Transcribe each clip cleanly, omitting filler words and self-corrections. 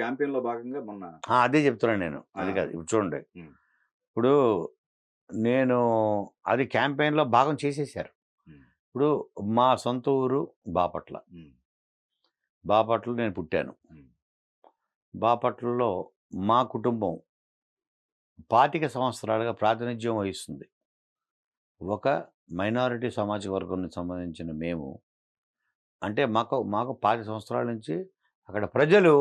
క్యాంపెయిన్‌లో భాగంగా మొన్న అదే చెప్తున్నాను నేను. అది ఆ! కాదు. ఇప్పుడు చూడండి. హ్మ్. ఇప్పుడు నేను అది క్యాంపెయిన్‌లో భాగం చేసేసారు. హ్మ్. ఇప్పుడు మా సొంత ఊరు బాపట్ల. హ్మ్. బాపట్లలో నేను పుట్టాను. హ్మ్. బాపట్లలో మా కుటుంబం 25 సంవత్సరాలుగా ప్రాతినిధ్యం వహిస్తుంది. ఒక మైనారిటీ సామాజిక వర్గానికి సంబంధించిన మేము. అంటే మాకు 25 సంవత్సరాల నుంచి అక్కడ ప్రజలు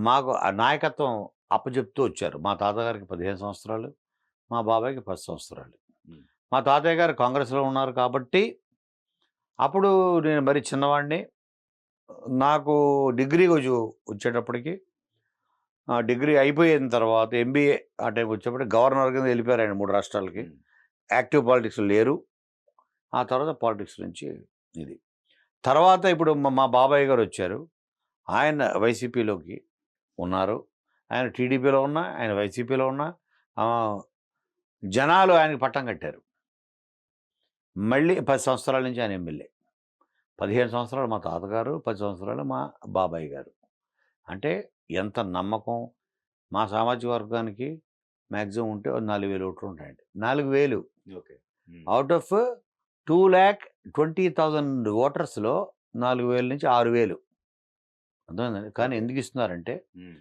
మాకు ఆ నాయకత్వం అప్పజెప్తూ వచ్చారు. మా తాతగారికి 15 సంవత్సరాలు, మా బాబాయికి 10 సంవత్సరాలు. హ్మ్. మా తాతయ్య గారు కాంగ్రెస్‌లో ఉన్నారు కాబట్టి, అప్పుడు నేను మరి చిన్నవాడిని. నాకు డిగ్రీ వచ్చేటప్పటికి డిగ్రీ అయిపోయిన తర్వాత ఎంబీఏ ఆ టైంకి వచ్చేప్పటికి గవర్నర్ కింద వెళ్ళిపోయారు ఆయన 3 రాష్ట్రాలకి. హ్మ్. యాక్టివ్ పాలిటిక్స్‌లో లేరు. ఆ తర్వాత పాలిటిక్స్ నుంచి ఇది. తర్వాత ఇప్పుడు మా బాబాయ్ గారొచ్చారు. ఆయన వైసీపీలోకి ఉన్నారు. ఆయన టీడీపీలో ఉన్నా, ఆయన వైసీపీలో ఉన్నా ఆహ్, జనాలు ఆయనకి పట్టం కట్టారు. మళ్ళీ 10 సంవత్సరాల నుంచి ఆయన ఎమ్మెల్యే. 15 సంవత్సరాలు మా తాతగారు, 10 సంవత్సరాలు మా బాబాయ్ గారు. అంటే ఎంత నమ్మకం. మా సామాజిక వర్గానికి మాక్సిమం ఉంటే ఓ 4,000 ఓట్లు ఉంటాయండి. 4,000 ఓకే. హ్మ్. ఔట్ ఆఫ్ 2,20,000 ఓటర్స్‌లో 4,000-6,000 అర్థమైందండి. కానీ ఓకే. ఎందుకు ఇస్తున్నారంటే, హ్మ్.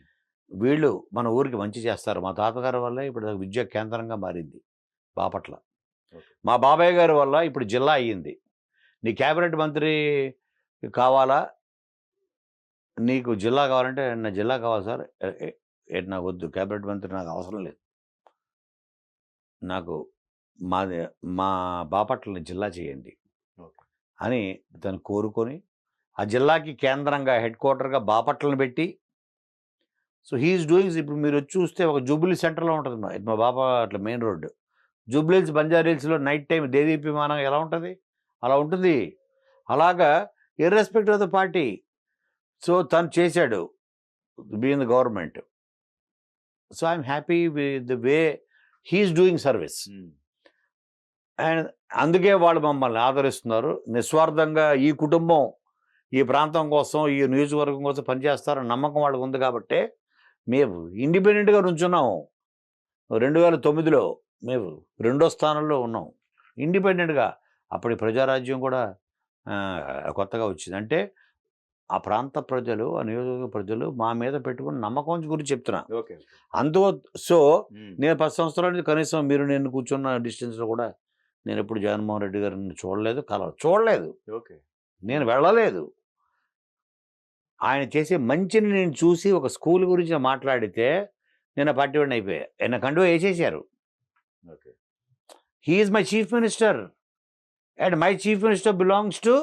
వీళ్ళు మన ఊరికి మంచి చేస్తారు. మా తాతగారి వల్లే ఇప్పుడు విద్యా కేంద్రంగా మారింది బాపట్ల. ఓకే. మా బాబాయ్ గారి వల్ల ఇప్పుడు జిల్లా అయ్యింది. నీ క్యాబినెట్ మంత్రి కావాలా? నీకు జిల్లా కావాలంటే, నా జిల్లా కావాలి సార్. ఎ ఎ ఏటి నాకొద్దు. క్యాబినెట్ మంత్రి నాకు అవసరం లేదు. నాకు మాది మా బాపట్లని జిల్లా చేయండి ఓకే. అని తను కోరుకొని, ఆ జిల్లాకి కేంద్రంగా హెడ్ క్వార్టర్‌గా బాపట్లని పెట్టి, సో, హి ఈస్ డూయింగ్ ఇప్పుడు మీరొచ్చి చూస్తే ఒక జూబ్లీ సెంటర్‌లో ఉంటది మా Bapatla main road. Jubilee hills, Banjara హిల్స్‌లో నైట్ టైమ్ దేదీప్యమానం ఎలా ఉంటది? అలా ఉంటుంది. అలాగా irrespective of the party. So, తను చేశాడు. Being the government. So, I am happy with the way he is doing service. హ్మ్. అండ్ అందుకే వాళ్ళు మమ్మల్ని ఆదరిస్తున్నారు. నిస్వార్థంగా ఈ కుటుంబం, ఈ ప్రాంతం కోసం, ఈ నియోజకవర్గం కోసం పనిచేస్తారని నమ్మకం వాళ్ళకుంది కాబట్టే, మేము ఇండిపెండెంట్‌గా నుంచున్నాము. 2009లో మేము రెండో స్థానంలో ఉన్నాం. ఇండిపెండెంట్‌గా. అప్పటి ప్రజారాజ్యం కూడా కొత్తగా వచ్చింది. అంటే ఆ ప్రాంత ప్రజలు, ఆ నియోజకవర్గ ప్రజలు మా మీద పెట్టుకున్న నమ్మకం గురించి చెప్తున్నా. ఓకే. ఓకే. అందు సో, హ్మ్. నేను 10 సంవత్సరాల నుంచి కనీసం మీరు నేను కూర్చున్న డిస్టెన్స్‌లో కూడా నేనెప్పుడు జగన్మోహన్ రెడ్డి గారిని చూడలేదు, చూడలేదు. ఓకే. నేను హ్మ్. వెళ్ళలేదు. ఆయన చేసే మంచిని నేను చూసి ఒక స్కూల్ గురించి మాట్లాడితే నేను ఆ పార్టీ వాడిని అయిపోయా. ఆయన కండువా ఏసేశారు. Okay. He is my chief minister and my chief minister belongs to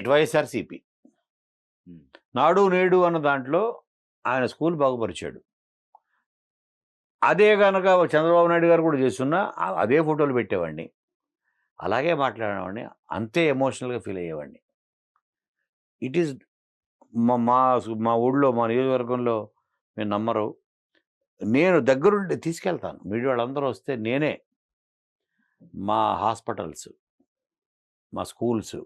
YSRCP. Hmm. నాడు, నేడు అన్న దాంట్లో ఆయన స్కూల్ బాగుపరిచాడు. అదే గనక చంద్రబాబు నాయుడు గారు కూడా చేసున్నా అదే ఫోటోలు పెట్టేవాడిని. అలాగే మాట్లాడేవాడిని. అంతే ఎమోషనల్‌గా ఫీల్ అయ్యేవాడిని. ఇట్ ఈస్ మా మా మా ఊళ్ళో, మా నియోజకవర్గంలో మీరు నమ్మరు. నేను దగ్గరుండి తీసుకెళ్తాను. మీడియా వాళ్ళందరూ వస్తే నేనే మా హాస్పిటల్స్, మా స్కూల్స్,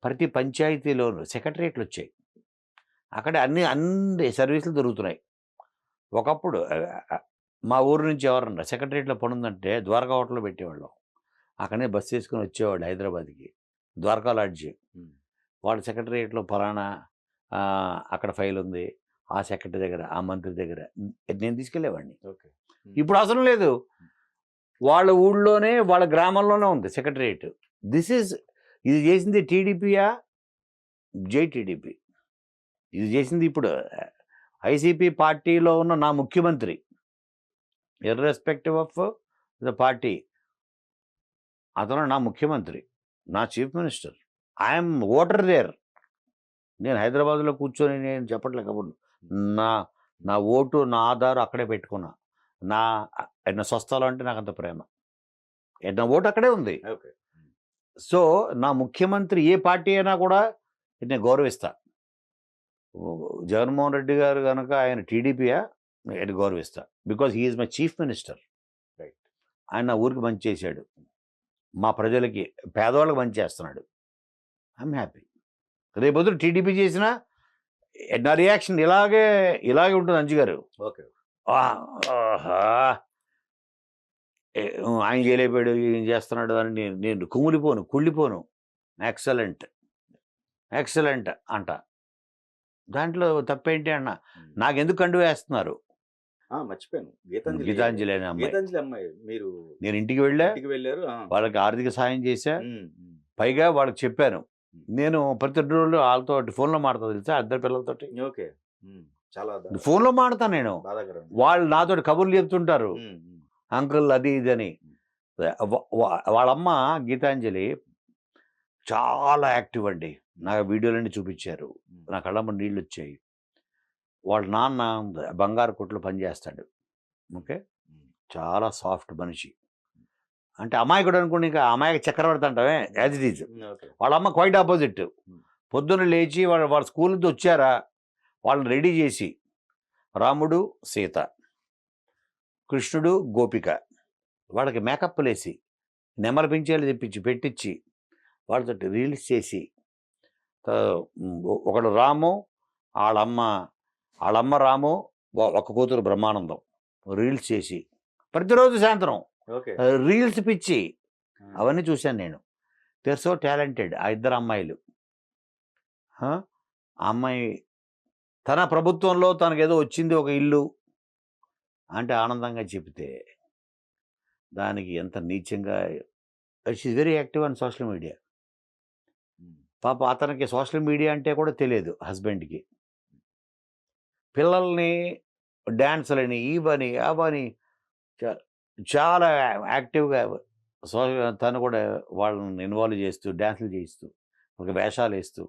ప్రతి పంచాయతీలోను సెక్రటరియట్‌లొచ్చాయి. అక్కడ అన్ని సర్వీసులు దొరుకుతున్నాయి. ఒకప్పుడు మా ఊరు నుంచి ఎవరన్నా సెక్రటరియట్‌లో పనుందంటే ద్వారకా హోటల్‌లో పెట్టేవాళ్ళం. అక్కడనే బస్ చేసుకొని వచ్చేవాళ్ళు హైదరాబాద్‌కి. ద్వారకా లాడ్జి. హ్మ్. వాడు సెక్రటరియట్‌లో పలానా అక్కడ ఫైలుంది. ఆ సెక్రటరీ దగ్గర, ఆ మంత్రి దగ్గర నేను తీసుకెళ్ళేవాడిని. ఓకే. హ్మ్. ఇప్పుడు అవసరం లేదు. వాళ్ళ ఊళ్ళోనే, వాళ్ళ గ్రామంలోనే ఉంది సెక్రటరియట్. దిస్ ఈజ్ ఇది చేసింది టీడీపీయా? జై టీడీపీ. ఇది చేసింది ఇప్పుడు ఐసీపీ పార్టీలో ఉన్న నా ముఖ్యమంత్రి. Irrespective of the party. అతను నా ముఖ్యమంత్రి. నా chief minister. I am voter there. నేను హైదరాబాద్‌లో కూర్చొని నేను చెప్పట్లే కబుర్లు. నా నా ఓటు, నా ఆధార్ అక్కడే పెట్టుకున్నా. నా నా స్వస్థలం అంటే నాకంత ప్రేమ. నా ఓటు అక్కడే ఉంది. ఓకే. హ్మ్. సో, నా ముఖ్యమంత్రి ఏ పార్టీ అయినా కూడా నేను గౌరవిస్తా. జగన్మోహన్ రెడ్డి గారు గనక ఆయన టీడీపీయా? నేను గౌరవిస్తా. Because he is my chief minister. Right. ఆయన నా ఊరికి మంచి చేశాడు. మా ప్రజలకి, పేదవాళ్ళకి మంచి చేస్తున్నాడు. I am happy. రేపొద్దున టీడీపీ చేసినా నా రియాక్షన్ ఇలాగే ఉంటుంది అంజు గారు. ఓకే. ఆహా! ఆయన చేయలేకపోయాడు, ఈయన చేస్తున్నాడు అని నేను కుమిలిపోను, కుళ్ళిపోను. ఎక్సలెంట్, ఎక్సలెంట్ అంట. దాంట్లో తప్పేంటి అన్న. నాకెందుకు కండువ వేస్తున్నారు? మర్చిపోయాను. గీతాంజలి అనే అమ్మాయి. గీతాంజలి అమ్మాయి మీరు నేను ఇంటికి వెళ్ళారు. వాళ్ళకి ఆర్థిక సాయం చేశా. పైగా వాళ్ళకి చెప్పాను, నేను ప్రతి రోజు వాళ్ళతో ఫోన్లో మాడతా తెలుసా, ఇద్దరు పిల్లలతోటి. ఓకే. చాలా ఫోన్లో మాడతా నేను. వాళ్ళు నాతోటి కబుర్లు చెప్తుంటారు, అంకుల్ అది ఇది అని. వాళ్ళమ్మ గీతాంజలి చాలా యాక్టివ్ అండి. నా వీడియోలన్నీ చూపించారు, నా కళ్ళమ్మ నీళ్ళు వచ్చాయి. వాళ్ళ నాన్న బంగారు కొట్లో పనిచేస్తాడు. ఓకే, చాలా సాఫ్ట్ మనిషి. అంటే అమాయకుడు అనుకోండి, ఇంకా అమాయక చక్రవర్తి అంటామే, యాజ్ ఇట్ ఈజ్. వాళ్ళ అమ్మ క్వైట్ ఆపోజిట్. పొద్దున్న లేచి వాళ్ళ స్కూల్ నుంచి వచ్చారా, వాళ్ళని రెడీ చేసి రాముడు సీత, కృష్ణుడు గోపిక, వాళ్ళకి మేకప్లు వేసి నెమల పింఛేలు తెప్పించి పెట్టించి వాళ్ళతో రీల్స్ చేసి, ఒకడు రాము, వాళ్ళమ్మ రాము, ఒక కూతురు బ్రహ్మానందం రీల్స్ చేసి ప్రతిరోజు సాయంత్రం రీల్స్ పిచ్చి అవన్నీ చూశాను నేను. దే ఆర్ సో టాలెంటెడ్ ఆ ఇద్దరు అమ్మాయిలు. ఆ అమ్మాయి తన ప్రభుత్వంలో తనకేదో వచ్చింది ఒక ఇల్లు అంటే ఆనందంగా చెబితే, దానికి ఎంత నీచంగా. She is very active on social media. పాప అతనికి సోషల్ మీడియా అంటే కూడా తెలియదు హస్బెండ్కి. పిల్లల్ని డ్యాన్సులని ఇవని అవని చాలా యాక్టివ్గా తను కూడా వాళ్ళని ఇన్వాల్వ్ చేస్తూ, డ్యాన్సులు చేయిస్తూ, ఒక వేషాలు వేస్తూ,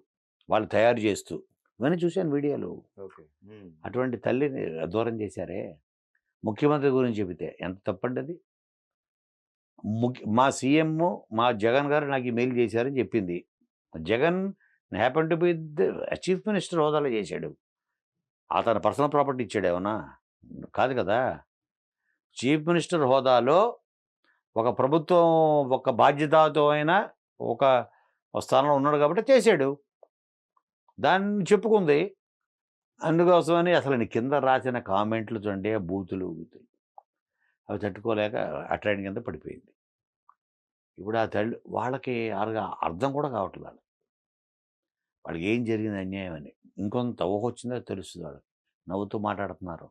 వాళ్ళు తయారు చేస్తూ, ఇవన్నీ చూశాను వీడియోలు. అటువంటి తల్లిని దూరం చేశారే. ముఖ్యమంత్రి గురించి చెబితే ఎంత తప్పండి అది. మా సీఎం మా జగన్ గారు నాకు ఈ మెయిల్ చేశారని చెప్పింది. Jagan happen to be chief minister హోదాలో చేశాడు. అతను పర్సనల్ ప్రాపర్టీ ఇచ్చాడు ఏమన్నా? కాదు కదా. చీఫ్ మినిస్టర్ హోదాలో ఒక ప్రభుత్వం ఒక బాధ్యతాయుతమైన ఒక స్థానంలో ఉన్నాడు కాబట్టి చేశాడు. దాన్ని చెప్పుకుంది. అందుకోసమని అసలు కింద రాసిన కామెంట్లు చూడండి, బూతులు అవి తట్టుకోలేక అట్రాంటి కింద పడిపోయింది. ఇప్పుడు ఆ తల్లి వాళ్ళకి అర్థం కూడా కావట్లేదు. వాళ్ళకి ఏం జరిగింది అన్యాయం అని ఇంకొంత ఊహ వచ్చిందో తెలుస్తుంది. వాళ్ళకి నవ్వుతూ మాట్లాడుతున్నారు.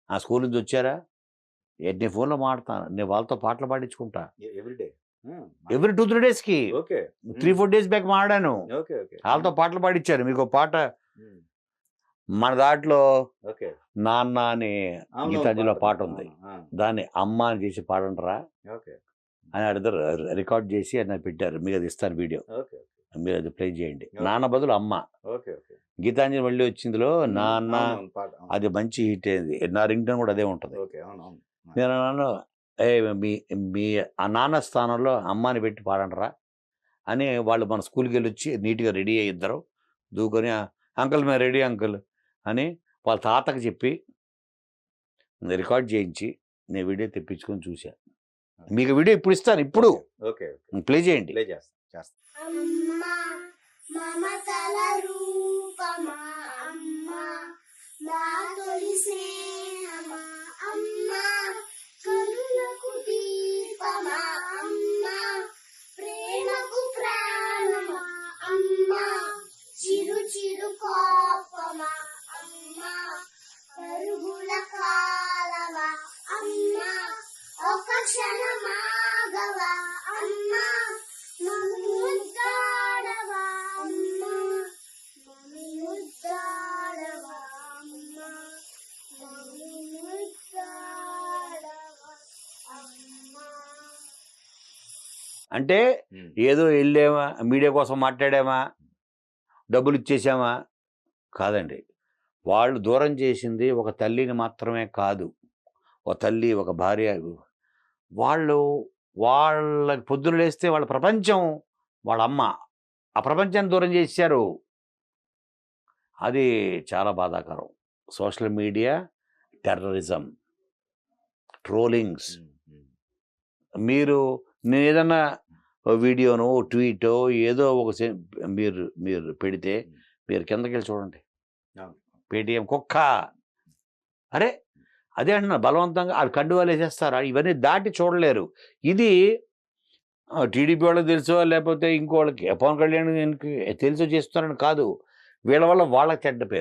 ఆ స్కూల్ నుంచి వచ్చారా, నేను ఫోన్లో మాట్లాడతాను, నేను వాళ్ళతో పాటలు పాడించుకుంటా ఎవ్రీ 2-3 డేస్కి. 3-4 డేస్ బ్యాక్ మాడాను, వాళ్ళతో పాటలు పాడించారు. మీకు పాట మన దాంట్లో నాన్న అని గీతాంజలిలో పాట ఉంది, దాన్ని అమ్మ అని చేసి పాడంటారా అని అడిగారు. రికార్డ్ చేసి అది నాకు పెట్టారు. మీకు అది ఇస్తాను వీడియో, మీరు అది ప్లే చేయండి. నాన్న బదులు అమ్మ. గీతాంజలి మళ్ళీ వచ్చిందిలో నాన్న, అది మంచి హిట్ అయింది. నా రింగ్ టోన్ కూడా అదే ఉంటుంది. నేను అన్నాను, మీ ఆ నాన్న స్థానంలో అమ్మని పెట్టి పాడంటారా అని. వాళ్ళు మన స్కూల్కి వెళ్ళి వచ్చి నీట్గా రెడీ అయ్యి ఇద్దరు దూకొని, అంకుల్ మేము రెడీ అంకుల్ అని వాళ్ళ తాతకి చెప్పి రికార్డ్ చేయించి నేను వీడియో తెప్పించుకొని చూశాను. మీకు వీడియో ఇప్పుడు ఇస్తాను, ఇప్పుడు ప్లే చేయండి. అంటే ఏదో వెళ్ళామా, మీడియా కోసం మాట్లాడామా, డబ్బులు ఇచ్చేసామా కాదండి. వాళ్ళు దూరం చేసింది ఒక తల్లిని మాత్రమే కాదు, ఒక తల్లి, ఒక భార్య. వాళ్ళకి పొద్దున లేస్తే వాళ్ళ ప్రపంచం వాళ్ళ అమ్మ, ఆ ప్రపంచాన్ని దూరం చేశారు. అది చాలా బాధాకరం. Social media terrorism, trollings. నేను ఏదన్నా వీడియోనో ట్వీటో ఏదో ఒక మీరు పెడితే మీరు కిందకి వెళ్ళి చూడండి. అవును. పేటీఎం కుక్క. అరే అదే అంటున్నా, బలవంతంగా వాళ్ళు కండువాలు వేసేస్తారు. ఇవన్నీ దాటి చూడలేరు. ఇది టీడీపీ వాళ్ళకి తెలుసో లేకపోతే ఇంకోళ్ళకి పవన్ కళ్యాణ్ తెలుసో చేస్తున్నారని కాదు, వీళ్ళ వల్ల వాళ్ళకి చెడ్డ పేరు.